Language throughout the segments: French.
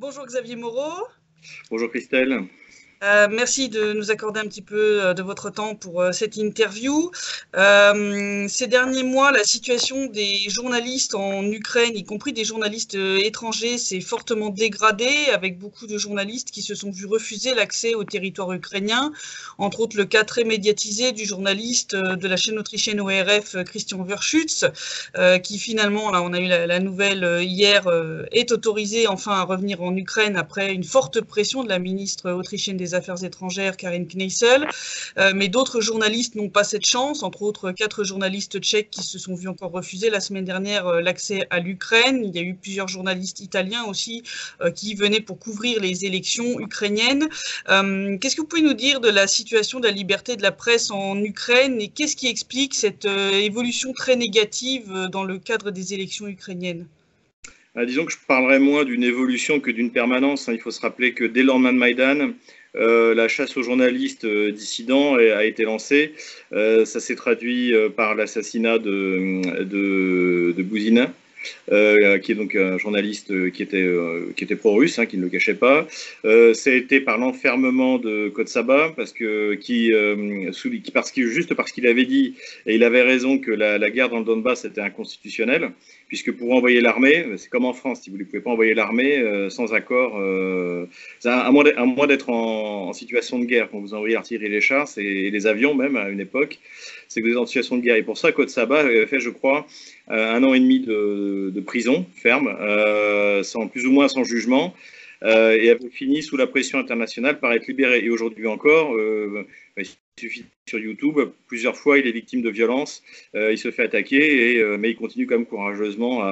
Bonjour Xavier Moreau. Bonjour Christelle. Merci de nous accorder un petit peu de votre temps pour cette interview. Ces derniers mois, la situation des journalistes en Ukraine, y compris des journalistes étrangers, s'est fortement dégradée, avec beaucoup de journalistes qui se sont vus refuser l'accès au territoire ukrainien. Entre autres, le cas très médiatisé du journaliste de la chaîne autrichienne ORF, Christian Wörschütz, qui finalement, là on a eu la nouvelle hier, est autorisé enfin à revenir en Ukraine après une forte pression de la ministre autrichienne des Affaires étrangères, Karin Kneissel, mais d'autres journalistes n'ont pas cette chance, entre autres 4 journalistes tchèques qui se sont vus encore refuser la semaine dernière l'accès à l'Ukraine. Il y a eu plusieurs journalistes italiens aussi qui venaient pour couvrir les élections ukrainiennes. Qu'est-ce que vous pouvez nous dire de la situation de la liberté de la presse en Ukraine et qu'est-ce qui explique cette évolution très négative dans le cadre des élections ukrainiennes? Disons que je parlerai moins d'une évolution que d'une permanence. Il faut se rappeler que dès le lendemain de Maïdan, la chasse aux journalistes dissidents a été lancée. Ça s'est traduit par l'assassinat de Bouzina, qui est donc un journaliste qui était pro-russe, qui ne le cachait pas. Ça a été par l'enfermement de Kotsaba, juste parce qu'il avait dit, et il avait raison, que la guerre dans le Donbass était inconstitutionnelle, puisque pour envoyer l'armée, c'est comme en France, si vous ne pouvez pas envoyer l'armée sans accord, à moins d'être en situation de guerre, quand vous envoyez l'artillerie et les chars, et les avions même à une époque, c'est que vous êtes en situation de guerre. Et pour ça, Kotsaba avait fait, je crois, 1 an et demi de prison ferme, plus ou moins sans jugement, et avait fini sous la pression internationale par être libéré. Et aujourd'hui encore, il suffit sur YouTube, plusieurs fois il est victime de violences, il se fait attaquer, mais il continue quand même courageusement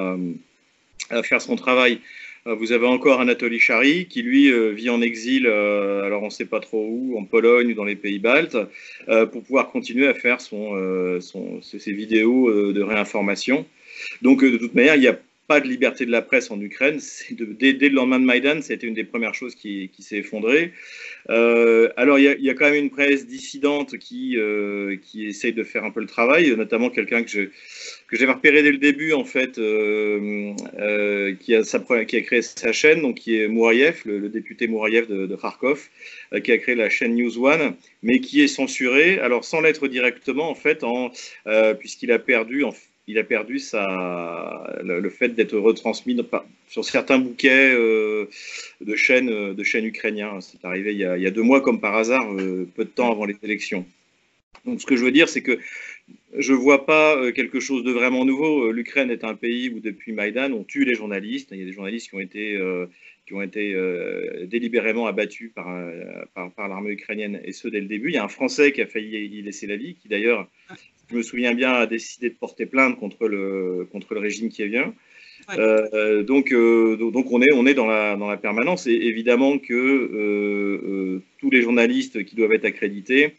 à faire son travail. Vous avez encore Anatoly Chary qui, lui, vit en exil, alors on ne sait pas trop où, en Pologne ou dans les pays baltes, pour pouvoir continuer à faire ses vidéos de réinformation. Donc, de toute manière, il n'y a pas de liberté de la presse en Ukraine. Dès le lendemain de Maïdan, ça a été une des premières choses qui s'est effondrée. Alors, il y a quand même une presse dissidente qui essaye de faire un peu le travail, notamment quelqu'un que j'avais repéré dès le début, en fait, qui a créé sa chaîne, donc qui est Mouraïev, le député Mouraïev de Kharkov, qui a créé la chaîne News One, mais qui est censuré, alors sans l'être directement, en fait, puisqu'il a perdu le fait d'être retransmis sur certains bouquets de chaînes ukrainiens. C'est arrivé il y a 2 mois, comme par hasard, peu de temps avant les élections. Donc, ce que je veux dire, c'est que je ne vois pas quelque chose de vraiment nouveau. L'Ukraine est un pays où, depuis Maïdan, on tue les journalistes. Il y a des journalistes qui ont été délibérément abattus par l'armée ukrainienne, et ce, dès le début. Il y a un Français qui a failli y laisser la vie, qui d'ailleurs, je me souviens bien, a décidé de porter plainte contre le régime qui vient. Ouais. Donc on est dans la permanence, et évidemment que tous les journalistes qui doivent être accrédités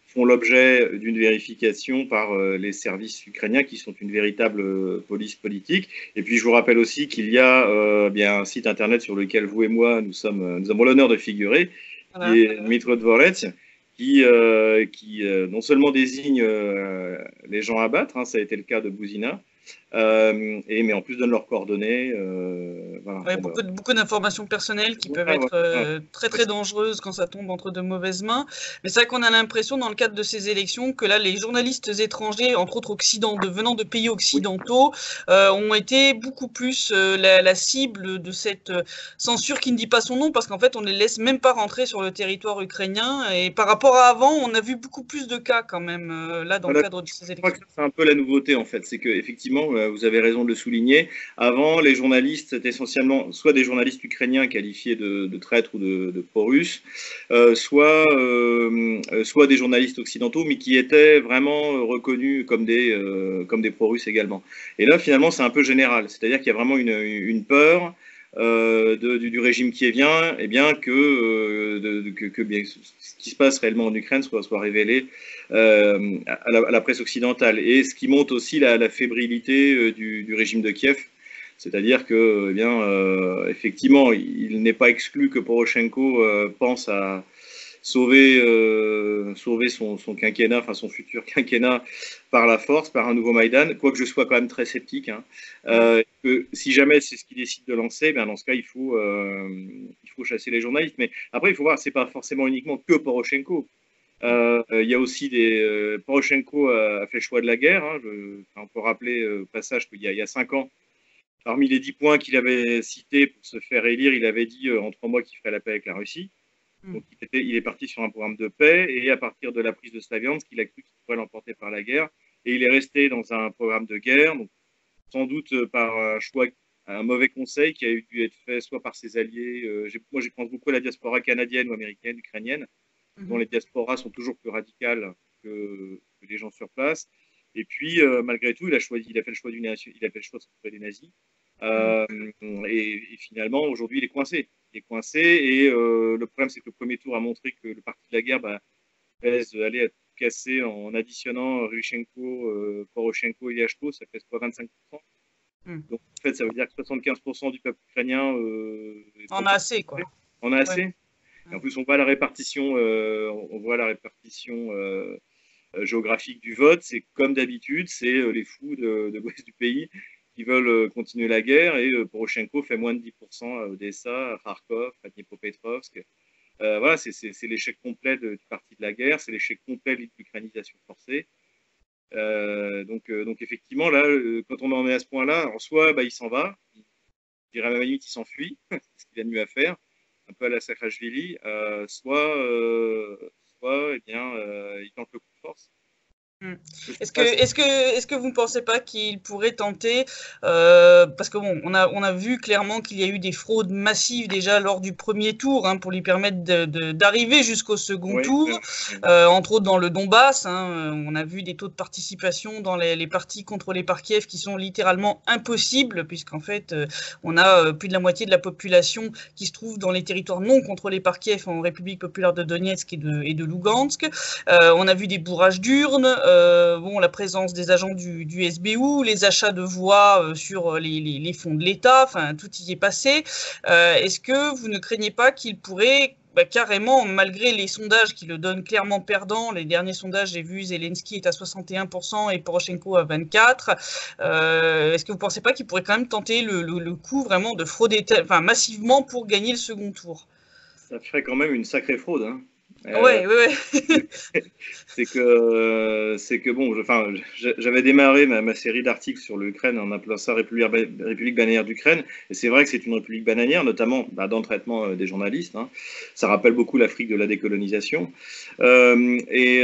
font l'objet d'une vérification par les services ukrainiens, qui sont une véritable police politique. Et puis je vous rappelle aussi qu'il y a bien un site internet sur lequel vous et moi nous avons l'honneur de figurer, qui est Dmitro Dvorets, qui non seulement désigne les gens à battre, ça a été le cas de Bouzina, mais en plus donne leurs coordonnées. Voilà. Ouais, beaucoup d'informations personnelles qui peuvent être très très dangereuses quand ça tombe entre de mauvaises mains. Mais c'est vrai qu'on a l'impression, dans le cadre de ces élections, que là, les journalistes étrangers, entre autres venant de pays occidentaux, ont été beaucoup plus la cible de cette censure qui ne dit pas son nom, parce qu'en fait, on ne les laisse même pas rentrer sur le territoire ukrainien. Et par rapport à avant, on a vu beaucoup plus de cas quand même, là, dans le cadre de ces élections. Je crois que c'est un peu la nouveauté, en fait. C'est qu'effectivement, vous avez raison de le souligner. Avant, les journalistes étaient essentiellement soit des journalistes ukrainiens qualifiés de traîtres ou de pro-russes, soit des journalistes occidentaux, mais qui étaient vraiment reconnus comme des pro-russes également. Et là, finalement, c'est un peu général. C'est-à-dire qu'il y a vraiment une peur du régime qui est bien, et bien que ce qui se passe réellement en Ukraine soit révélé à la presse occidentale. Et ce qui montre aussi la fébrilité du régime de Kiev. C'est-à-dire que, effectivement, il n'est pas exclu que Poroshenko pense à sauver son quinquennat, enfin son futur quinquennat, par la force, par un nouveau Maïdan, quoique je sois quand même très sceptique. Que si jamais c'est ce qu'il décide de lancer, dans ce cas, il faut trop chasser les journalistes. Mais après, il faut voir, c'est pas forcément uniquement que Poroshenko. Il y a aussi Poroshenko a fait le choix de la guerre. Hein. On peut rappeler au passage qu'il y a 5 ans, parmi les 10 points qu'il avait cités pour se faire élire, il avait dit en 3 mois qu'il ferait la paix avec la Russie. Donc il est parti sur un programme de paix, et à partir de la prise de Slaviansk, il a cru qu'il pourrait l'emporter par la guerre, et il est resté dans un programme de guerre, donc sans doute par un choix, un mauvais conseil qui a dû être fait soit par ses alliés. Moi, je pense beaucoup à la diaspora canadienne ou américaine, ukrainienne, dont les diasporas sont toujours plus radicales que les gens sur place. Et puis, malgré tout, il a fait le choix il a fait le choix de s'occuper des nazis. Et finalement, aujourd'hui, il est coincé. Il est coincé, et le problème, c'est que le premier tour a montré que le parti de la guerre pèse, allait à tout casser en additionnant Ryshenko, Poroshenko et Yashko, ça pèse quoi, 25%. Donc, en fait, ça veut dire que 75% du peuple ukrainien en a assez, quoi. En a assez. Ouais. Et en plus, on voit la répartition, géographique du vote. C'est comme d'habitude, c'est les fous de l'ouest du pays qui veulent continuer la guerre, et Poroshenko fait moins de 10% à Odessa, à Kharkov, à Dnipropetrovsk. Voilà, c'est l'échec complet du parti de la guerre, c'est l'échec complet de l'ukrainisation forcée. Donc effectivement, là, quand on en est à ce point-là, en soi, il s'en va. Je dirais à la limite, il s'enfuit, c'est ce qu'il a de mieux à faire, un peu à la Saakashvili, soit eh bien, il tente le coup de force. Est-ce que vous ne pensez pas qu'il pourrait tenter, parce que bon, on a vu clairement qu'il y a eu des fraudes massives déjà lors du premier tour, hein, pour lui permettre d'arriver jusqu'au second tour, entre autres dans le Donbass, hein, on a vu des taux de participation dans les partis contrôlés par Kiev qui sont littéralement impossibles, puisqu'en fait on a plus de la moitié de la population qui se trouve dans les territoires non contrôlés par Kiev, en République populaire de Donetsk et de Lugansk. On a vu des bourrages d'urnes, la présence des agents du SBU, les achats de voix sur les fonds de l'État, enfin tout y est passé. Est-ce que vous ne craignez pas qu'il pourrait carrément, malgré les sondages qui le donnent clairement perdant, les derniers sondages, j'ai vu, Zelensky est à 61% et Poroshenko à 24%, est-ce que vous ne pensez pas qu'il pourrait quand même tenter le coup vraiment de frauder massivement pour gagner le second tour? Ça ferait quand même une sacrée fraude, hein. Ouais. C'est que bon, j'avais démarré ma série d'articles sur l'Ukraine en appelant ça République bananière d'Ukraine, et c'est vrai que c'est une république bananière, notamment dans le traitement des journalistes, hein. Ça rappelle beaucoup l'Afrique de la décolonisation, mais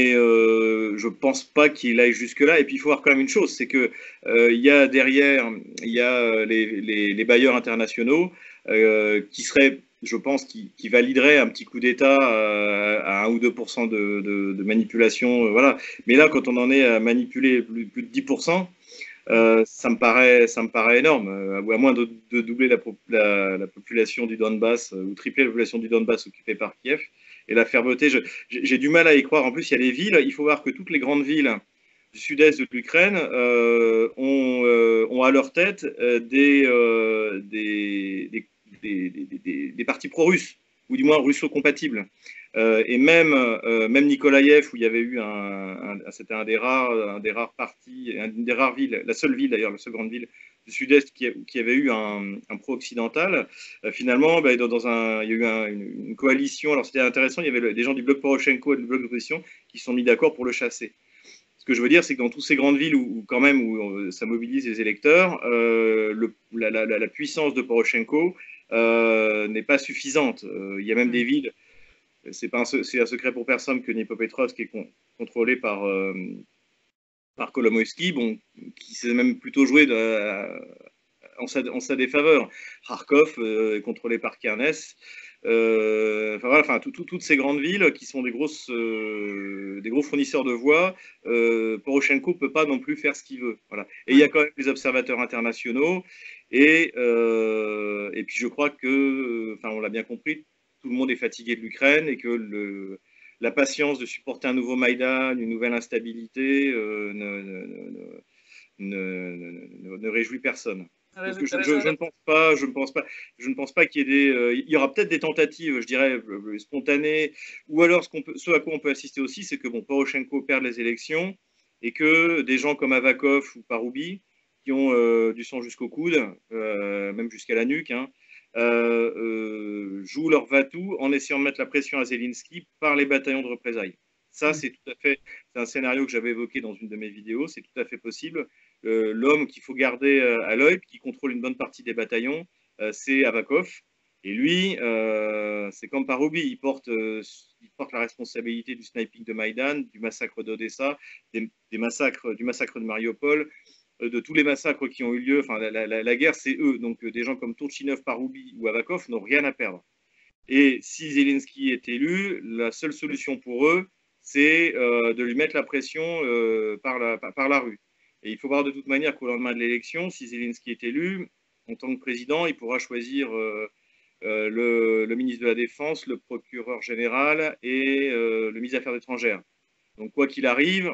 je pense pas qu'il aille jusque-là. Et puis il faut voir quand même une chose, c'est que il y a derrière, il y a les bailleurs internationaux qui seraient, je pense, qui validerait un petit coup d'État à 1 ou 2% de manipulation. Voilà. Mais là, quand on en est à manipuler plus de 10%, ça me paraît énorme. À moins de doubler la population du Donbass, ou tripler la population du Donbass occupée par Kiev. Et la fermeté, j'ai du mal à y croire. En plus, il y a les villes. Il faut voir que toutes les grandes villes du sud-est de l'Ukraine ont à leur tête des partis pro-russes, ou du moins russo-compatibles. Et même Nikolaïev, où il y avait eu c'était un des rares partis, une des rares villes, la seule ville d'ailleurs, la seule grande ville du sud-est qui avait eu un pro-occidental. Finalement, il y a eu une coalition. Alors c'était intéressant, il y avait des gens du bloc Poroshenko et du bloc d'opposition qui se sont mis d'accord pour le chasser. Ce que je veux dire, c'est que dans toutes ces grandes villes où ça mobilise les électeurs, la puissance de Poroshenko n'est pas suffisante. Il y a même des villes, c'est un secret pour personne que Dnipropetrovsk est contrôlé par Kolomoïski, qui s'est même plutôt joué en sa défaveur. Kharkov est contrôlé par Kernes. Toutes ces grandes villes qui sont des gros fournisseurs de voix, Poroshenko ne peut pas non plus faire ce qu'il veut. Voilà. Et il y a quand même des observateurs internationaux, et puis je crois que, on l'a bien compris, tout le monde est fatigué de l'Ukraine, et que la patience de supporter un nouveau Maïdan, une nouvelle instabilité, ne réjouit personne. Donc je ne pense pas qu'il y ait il y aura peut-être des tentatives, je dirais, spontanées, ou alors ce à quoi on peut assister aussi, c'est que Poroshenko perd les élections, et que des gens comme Avakov ou Paroubi, qui ont du sang jusqu'au coude, même jusqu'à la nuque, hein, jouent leur va-tout en essayant de mettre la pression à Zelensky par les bataillons de représailles. Ça, c'est un scénario que j'avais évoqué dans une de mes vidéos, c'est tout à fait possible. L'homme qu'il faut garder à l'œil, qui contrôle une bonne partie des bataillons, c'est Avakov. Et lui, c'est comme Paroubi, il porte la responsabilité du sniping de Maïdan, du massacre d'Odessa, du massacre de Mariupol, de tous les massacres qui ont eu lieu. Enfin, la guerre, c'est eux. Donc, des gens comme Turchinov, Paroubi ou Avakov n'ont rien à perdre. Et si Zelensky est élu, la seule solution pour eux, c'est de lui mettre la pression par la rue. Et il faut voir de toute manière qu'au lendemain de l'élection, si Zelensky est élu, en tant que président, il pourra choisir le ministre de la Défense, le procureur général et le ministre des Affaires étrangères. Donc, quoi qu'il arrive,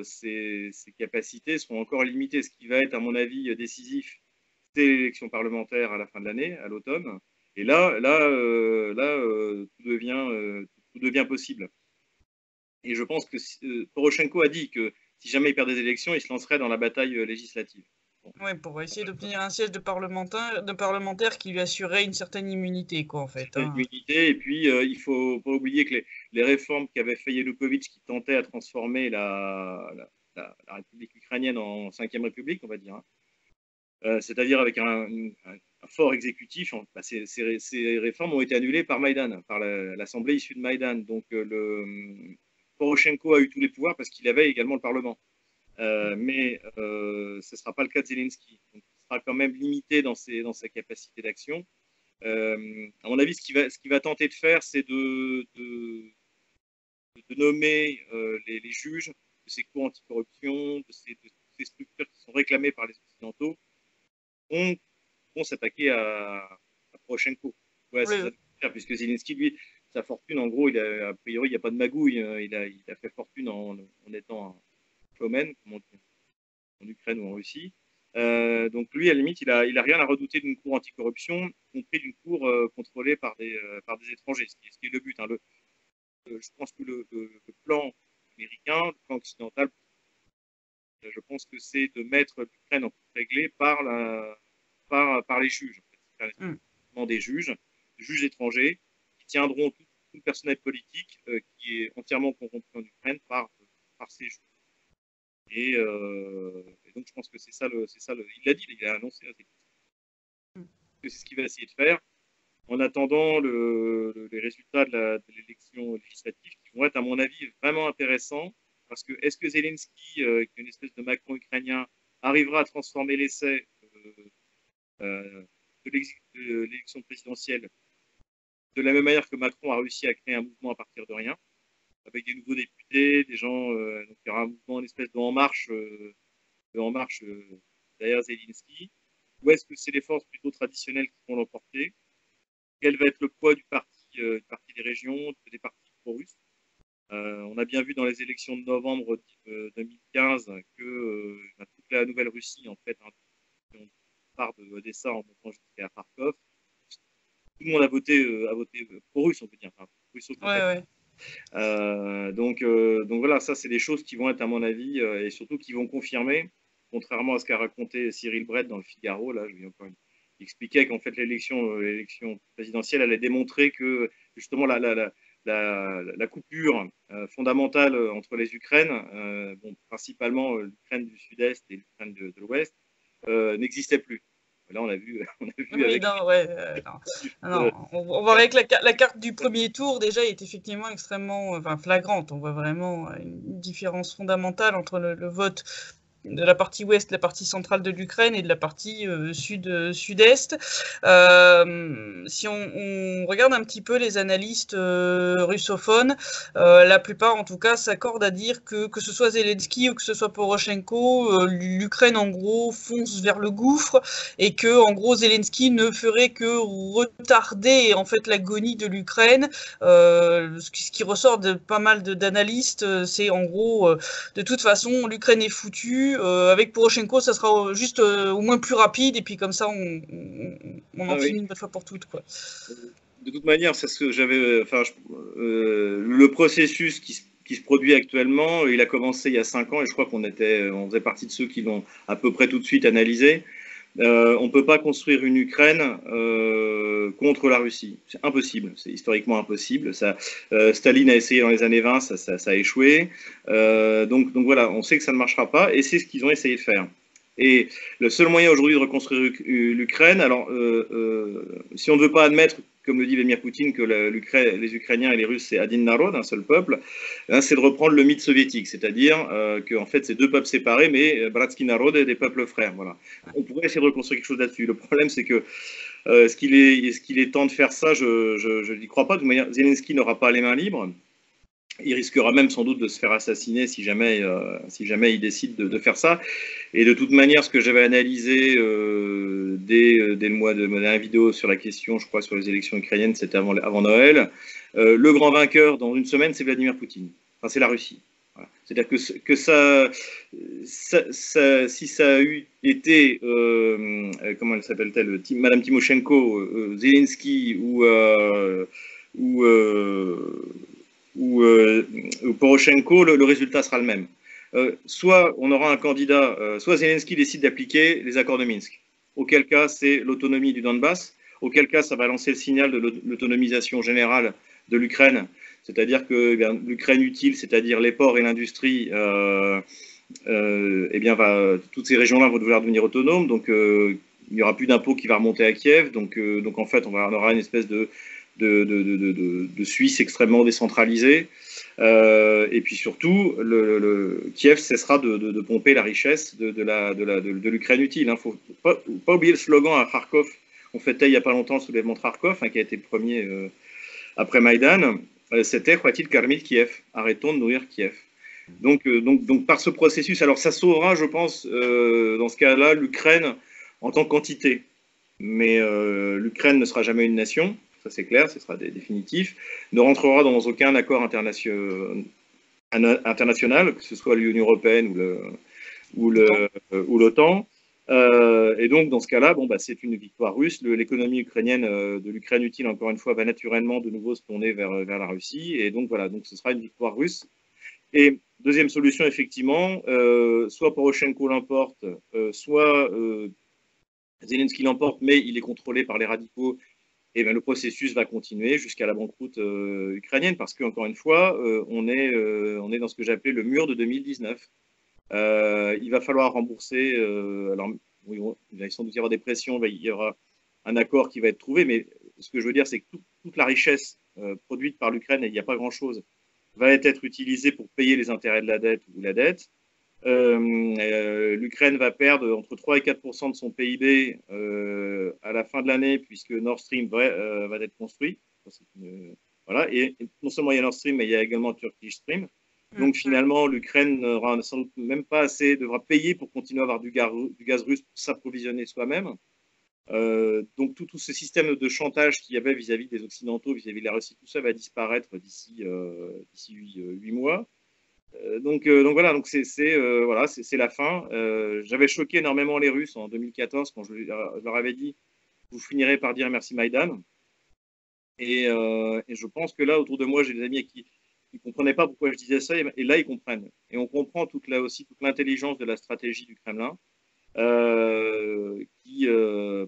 ses capacités seront encore limitées. Ce qui va être, à mon avis, décisif, c'est l'élection parlementaire à la fin de l'année, à l'automne. Et là, tout devient possible. Et je pense que Poroshenko a dit que si jamais il perd des élections, il se lancerait dans la bataille législative. Oui, pour essayer d'obtenir un siège de parlementaire qui lui assurerait une certaine immunité, quoi, en fait. Immunité, et puis il ne faut pas oublier que les réformes qu'avait fait Yanukovych, qui tentait à transformer la République ukrainienne en 5e République, on va dire, c'est-à-dire avec un fort exécutif, ces réformes ont été annulées par Maïdan, par l'Assemblée issue de Maïdan. Donc Poroshenko a eu tous les pouvoirs parce qu'il avait également le Parlement. Mais ce ne sera pas le cas de Zelensky. Donc, il sera quand même limité dans sa capacité d'action. À mon avis, ce qu'il va tenter de faire, c'est de nommer les juges de ces cours anticorruption, de ces structures qui sont réclamées par les Occidentaux, vont s'attaquer à Poroshenko. Ouais, oui. Ça, puisque Zelensky, lui, sa fortune, en gros, a priori, il n'y a pas de magouille. Il a fait fortune en étant un showman, comme on dit en Ukraine ou en Russie. Donc lui, à la limite, il a rien à redouter d'une cour anticorruption, y compris d'une cour contrôlée par des étrangers, ce qui est le but. Hein. Je pense que le plan américain, le plan occidental, je pense que c'est de mettre l'Ukraine en cour réglée par les juges. En fait. Des juges étrangers, qui tiendront tout le personnel politique qui est entièrement corrompu en Ukraine par ces juges. Et donc, je pense que c'est ça il l'a dit, il a annoncé que c'est ce qu'il va essayer de faire, en attendant les résultats de l'élection législative, qui vont être, à mon avis, vraiment intéressants, parce que est-ce que Zelensky, qui est une espèce de Macron ukrainien, arrivera à transformer l'essai de l'élection présidentielle de la même manière que Macron a réussi à créer un mouvement à partir de rien, avec des nouveaux députés, des gens, donc il y aura un mouvement, une espèce de En Marche derrière Zelensky, ou est-ce que c'est les forces plutôt traditionnelles qui vont l'emporter? Quel va être le poids du parti des régions, des partis pro-russes? On a bien vu dans les élections de novembre 2015 que toute la Nouvelle-Russie, en fait, on part d'Odessa en montant jusqu'à Kharkov, tout le monde a voté pro-russe, on peut dire. Enfin, donc voilà, ça c'est des choses qui vont être, à mon avis, et surtout qui vont confirmer, contrairement à ce qu'a raconté Cyril Brett dans le Figaro, là, je viens encore il expliquait qu'en fait l'élection présidentielle allait démontrer que justement la coupure fondamentale entre les Ukraines, principalement l'Ukraine du Sud-Est et l'Ukraine de l'Ouest, n'existait plus. Là, on a vu oui, avec... on voit avec la carte du premier tour, déjà, est effectivement extrêmement flagrante. On voit vraiment une différence fondamentale entre le vote de la partie ouest, la partie centrale de l'Ukraine et de la partie sud-est. Si on regarde un petit peu les analystes russophones, la plupart en tout cas s'accordent à dire que ce soit Zelensky ou que ce soit Poroshenko, l'Ukraine en gros fonce vers le gouffre et que en gros Zelensky ne ferait que retarder en fait l'agonie de l'Ukraine. Ce qui ressort de pas mal d'analystes, c'est en gros de toute façon l'Ukraine est foutue. Avec Poroshenko, ça sera juste au moins plus rapide, et puis comme ça, on en finit une bonne fois pour toutes, quoi. De toute manière, c'est ce que j'avais. Le processus qui se produit actuellement, il a commencé il y a 5 ans, et je crois qu'on faisait partie de ceux qui l'ont à peu près tout de suite analysé. on ne peut pas construire une Ukraine contre la Russie. C'est impossible, c'est historiquement impossible. Staline a essayé dans les années 20, ça a échoué. Donc voilà, on sait que ça ne marchera pas, et c'est ce qu'ils ont essayé de faire. Et le seul moyen aujourd'hui de reconstruire l'Ukraine, alors si on ne veut pas admettre, comme le dit Vladimir Poutine, que les Ukrainiens et les Russes c'est Adin Narod, un seul peuple, hein, c'est de reprendre le mythe soviétique, c'est-à-dire que en fait c'est deux peuples séparés, mais Bratsky Narod et des peuples frères. Voilà. On pourrait essayer de reconstruire quelque chose là-dessus. Le problème c'est que est-ce qu'il est temps de faire ça? Je n'y crois pas. De toute manière, Zelensky n'aura pas les mains libres. Il risquera même sans doute de se faire assassiner si jamais il décide de faire ça. Et de toute manière, ce que j'avais analysé dès le mois de la vidéo sur la question, je crois, sur les élections ukrainiennes, c'était avant Noël, le grand vainqueur dans une semaine, c'est Vladimir Poutine. Enfin, c'est la Russie. Voilà. C'est-à-dire que si ça a eu été, comment elle s'appelle-t-elle, Madame Timoshenko, Zelensky ou Poroshenko, le résultat sera le même. Soit on aura un candidat, soit Zelensky décide d'appliquer les accords de Minsk, auquel cas c'est l'autonomie du Donbass, auquel cas ça va lancer le signal de l'autonomisation générale de l'Ukraine, c'est-à-dire que l'Ukraine utile, c'est-à-dire les ports et l'industrie, toutes ces régions-là vont devoir devenir autonomes, donc il n'y aura plus d'impôts qui va remonter à Kiev, donc en fait on aura une espèce de Suisse extrêmement décentralisée. Et puis surtout, Kiev cessera de pomper la richesse de l'Ukraine utile. Il ne faut pas oublier le slogan à Kharkov. On fêtait il n'y a pas longtemps le soulèvement de Kharkov, qui a été le premier après Maïdan. C'était Khwatit Karmil Kiev. Arrêtons de nourrir Kiev. Donc, par ce processus, alors ça sauvera, je pense, dans ce cas-là, l'Ukraine en tant qu'entité. Mais l'Ukraine ne sera jamais une nation. Ça c'est clair, ce sera définitif, ne rentrera dans aucun accord international, que ce soit l'Union européenne ou l'OTAN. Et donc, dans ce cas-là, c'est une victoire russe. L'économie ukrainienne de l'Ukraine utile, encore une fois, va naturellement de nouveau se tourner vers la Russie. Et donc, voilà, donc ce sera une victoire russe. Et deuxième solution, effectivement, soit Poroshenko l'emporte, soit Zelensky l'emporte, mais il est contrôlé par les radicaux. Et bien, le processus va continuer jusqu'à la banqueroute ukrainienne, parce qu'encore une fois, on est dans ce que j'appelais le mur de 2019. Il va falloir rembourser, alors oui, il va sans doute y avoir des pressions, il y aura un accord qui va être trouvé, mais ce que je veux dire, c'est que toute la richesse produite par l'Ukraine, et il n'y a pas grand-chose, va être utilisée pour payer les intérêts de la dette ou la dette. L'Ukraine va perdre entre 3 et 4% de son PIB à la fin de l'année, puisque Nord Stream va être construit. Voilà. Et non seulement il y a Nord Stream, mais il y a également Turkish Stream. Donc finalement, l'Ukraine n'aura sans doute même pas assez, devra payer pour continuer à avoir du gaz russe pour s'approvisionner soi-même. Donc tout ce système de chantage qu'il y avait vis-à-vis des Occidentaux, vis-à-vis de la Russie, tout ça va disparaître d'ici 8 mois. Donc voilà, donc c'est la fin. J'avais choqué énormément les Russes en 2014 quand je leur avais dit vous finirez par dire merci Maïdan. Et je pense que là autour de moi j'ai des amis qui ne comprenaient pas pourquoi je disais ça, et là ils comprennent. Et on comprend toute l'intelligence de la stratégie du Kremlin.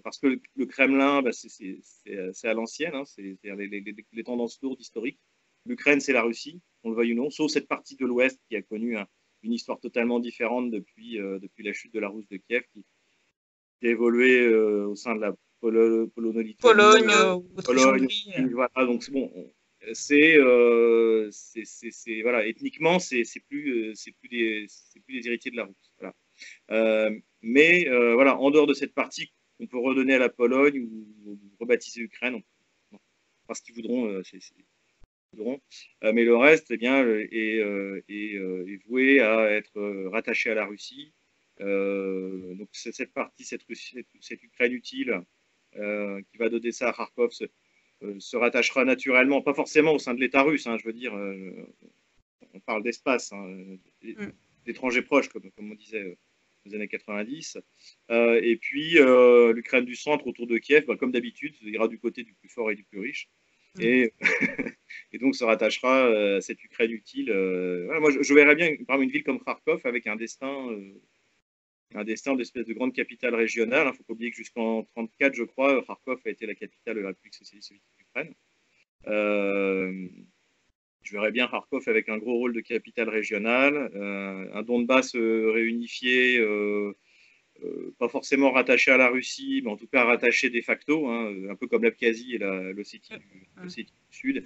Parce que le Kremlin, c'est à l'ancienne, hein, c'est les tendances lourdes historiques. L'Ukraine, c'est la Russie, on le veuille ou non, sauf cette partie de l'Ouest qui a connu une histoire totalement différente depuis la chute de la Rousse de Kiev, qui a évolué au sein de la Pologne, Autriche-Hongrie. Voilà, donc c'est bon. Voilà, ethniquement, c'est plus des héritiers de la Rousse. Voilà. Mais voilà, en dehors de cette partie qu'on peut redonner à la Pologne ou rebaptiser l'Ukraine, parce qu'ils voudront, mais le reste eh bien, est voué à être rattaché à la Russie. Donc cette partie, cette Ukraine utile qui va d'Odessa à Kharkov se rattachera naturellement, pas forcément au sein de l'État russe, hein, je veux dire, on parle d'espace, hein, d'étrangers proches, comme on disait aux années 90. Et puis l'Ukraine du centre autour de Kiev, comme d'habitude, ira du côté du plus fort et du plus riche. Et, et donc se rattachera à cette Ukraine utile. Voilà, moi, je verrais bien par exemple, une ville comme Kharkov avec un destin un destin d'espèce de grande capitale régionale. Il ne faut pas oublier que jusqu'en 1934, je crois, Kharkov a été la capitale de la République socialiste soviétique d'Ukraine. Je verrais bien Kharkov avec un gros rôle de capitale régionale, un Donbass réunifié, pas forcément rattaché à la Russie, mais en tout cas rattaché de facto, hein, un peu comme l'Abkhazie et l'Ossétie du Sud.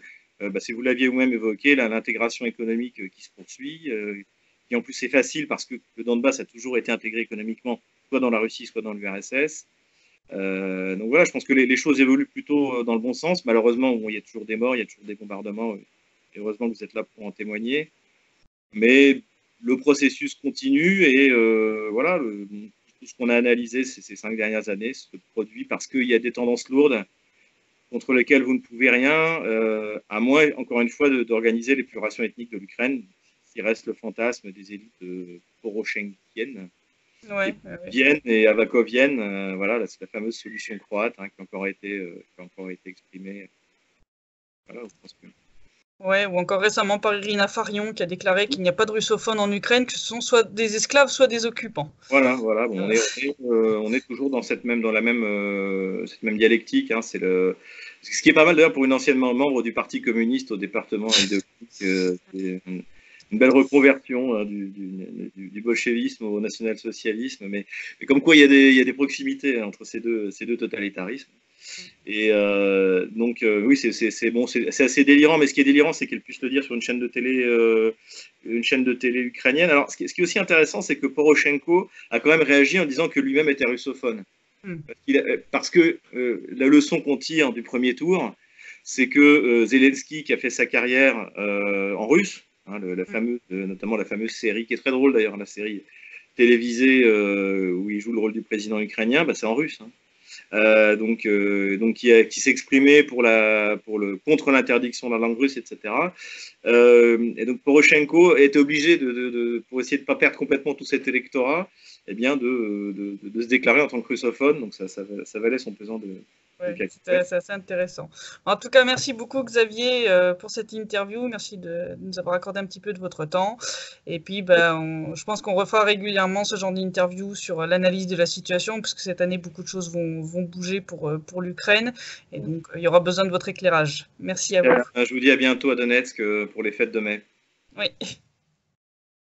Si vous l'aviez vous-même évoqué, l'intégration économique qui se poursuit, qui en plus est facile parce que le Donbass a toujours été intégré économiquement, soit dans la Russie, soit dans l'URSS. Donc voilà, je pense que les choses évoluent plutôt dans le bon sens. Malheureusement, il y a toujours des morts, il y a toujours des bombardements. Et heureusement que vous êtes là pour en témoigner. Mais le processus continue et voilà, tout ce qu'on a analysé ces 5 dernières années se produit parce qu'il y a des tendances lourdes contre lesquelles vous ne pouvez rien, à moins, encore une fois, d'organiser l'épuration ethnique de l'Ukraine, qui reste le fantasme des élites poroshenkiennes. Ouais, Vienne et Avakovienne, voilà, c'est la fameuse solution croate qui a encore été exprimée. Voilà, je pense que... Ouais, ou encore récemment par Irina Farion qui a déclaré qu'il n'y a pas de russophones en Ukraine, que ce sont soit des esclaves, soit des occupants. Voilà. Bon, on est toujours dans cette même dialectique. Hein, ce qui est pas mal d'ailleurs pour une ancienne membre du Parti communiste au département idéologique. C'est une belle reconversion du bolchevisme au national-socialisme. Mais comme quoi, il y a des proximités entre ces deux totalitarismes. Et donc, oui, c'est bon, c'est assez délirant, mais ce qui est délirant, c'est qu'elle puisse le dire sur une chaîne de télé ukrainienne. Alors, ce qui est aussi intéressant, c'est que Poroshenko a quand même réagi en disant que lui-même était russophone. Parce que la leçon qu'on tire du premier tour, c'est que Zelensky, qui a fait sa carrière en russe, hein, notamment la fameuse série, qui est très drôle d'ailleurs, la série télévisée où il joue le rôle du président ukrainien, c'est en russe. Hein. Qui s'exprimait contre l'interdiction de la langue russe, etc. Et donc Poroshenko était obligé pour essayer de ne pas perdre complètement tout cet électorat, de se déclarer en tant que russophone. Donc ça valait son pesant de c'est assez intéressant. En tout cas, merci beaucoup Xavier pour cette interview. Merci de nous avoir accordé un petit peu de votre temps. Et puis, je pense qu'on refera régulièrement ce genre d'interview sur l'analyse de la situation, puisque cette année, beaucoup de choses vont bouger pour l'Ukraine. Et donc, il y aura besoin de votre éclairage. Merci à vous. Je vous dis à bientôt à Donetsk pour les fêtes de mai. Oui.